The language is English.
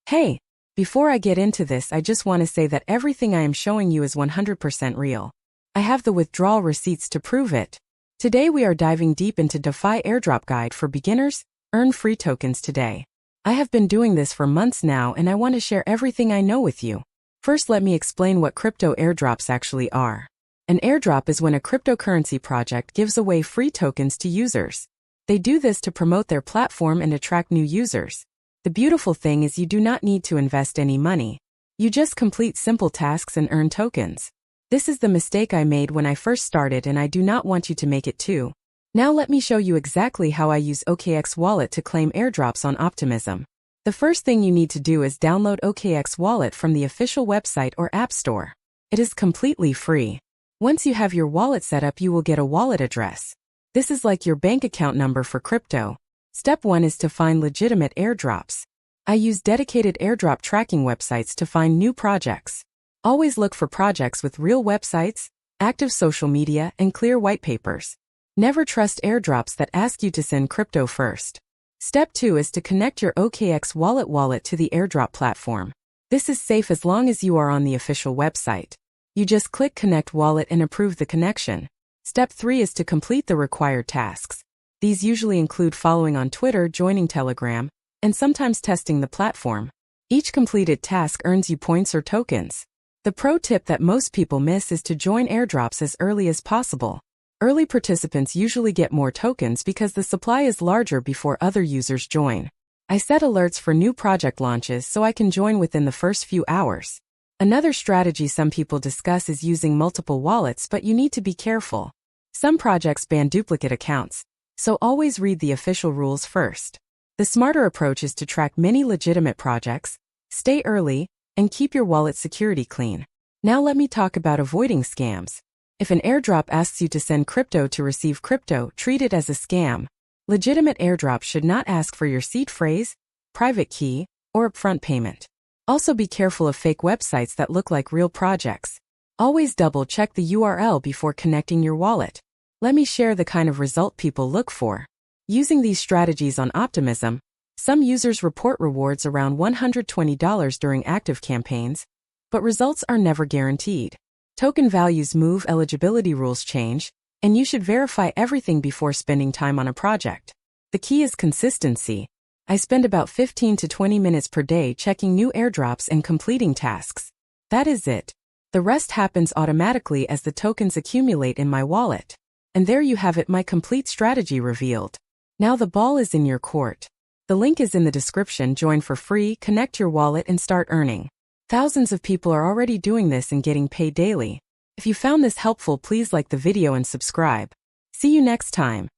Hey, before I get into this, I just want to say that everything I am showing you is 100% real. I have the withdrawal receipts to prove it. Today we are diving deep into DeFi Airdrop Guide for Beginners. Earn free tokens today. I have been doing this for months now and I want to share everything I know with you. First, let me explain what crypto airdrops actually are. An airdrop is when a cryptocurrency project gives away free tokens to users. They do this to promote their platform and attract new users. The beautiful thing is you do not need to invest any money. You just complete simple tasks and earn tokens. This is the mistake I made when I first started and I do not want you to make it too. Now let me show you exactly how I use OKX Wallet to claim airdrops on Optimism. The first thing you need to do is download OKX Wallet from the official website or app store. It is completely free. Once you have your wallet set up, you will get a wallet address. This is like your bank account number for crypto. Step 1 is to find legitimate airdrops. I use dedicated airdrop tracking websites to find new projects. Always look for projects with real websites, active social media, and clear white papers. Never trust airdrops that ask you to send crypto first. Step 2 is to connect your OKX wallet to the airdrop platform. This is safe as long as you are on the official website. You just click Connect Wallet and approve the connection. Step 3 is to complete the required tasks. These usually include following on Twitter, joining Telegram, and sometimes testing the platform. Each completed task earns you points or tokens. The pro tip that most people miss is to join airdrops as early as possible. Early participants usually get more tokens because the supply is larger before other users join. I set alerts for new project launches so I can join within the first few hours. Another strategy some people discuss is using multiple wallets, but you need to be careful. Some projects ban duplicate accounts, so always read the official rules first. The smarter approach is to track many legitimate projects, stay early, and keep your wallet security clean. Now let me talk about avoiding scams. If an airdrop asks you to send crypto to receive crypto, treat it as a scam. Legitimate airdrops should not ask for your seed phrase, private key, or upfront payment. Also be careful of fake websites that look like real projects. Always double-check the URL before connecting your wallet. Let me share the kind of result people look for. Using these strategies on Optimism, some users report rewards around $120 during active campaigns, but results are never guaranteed. Token values move, eligibility rules change, and you should verify everything before spending time on a project. The key is consistency. I spend about 15 to 20 minutes per day checking new airdrops and completing tasks. That is it. The rest happens automatically as the tokens accumulate in my wallet. And there you have it, my complete strategy revealed. Now the ball is in your court. The link is in the description. Join for free, connect your wallet, and start earning. Thousands of people are already doing this and getting paid daily. If you found this helpful, please like the video and subscribe. See you next time.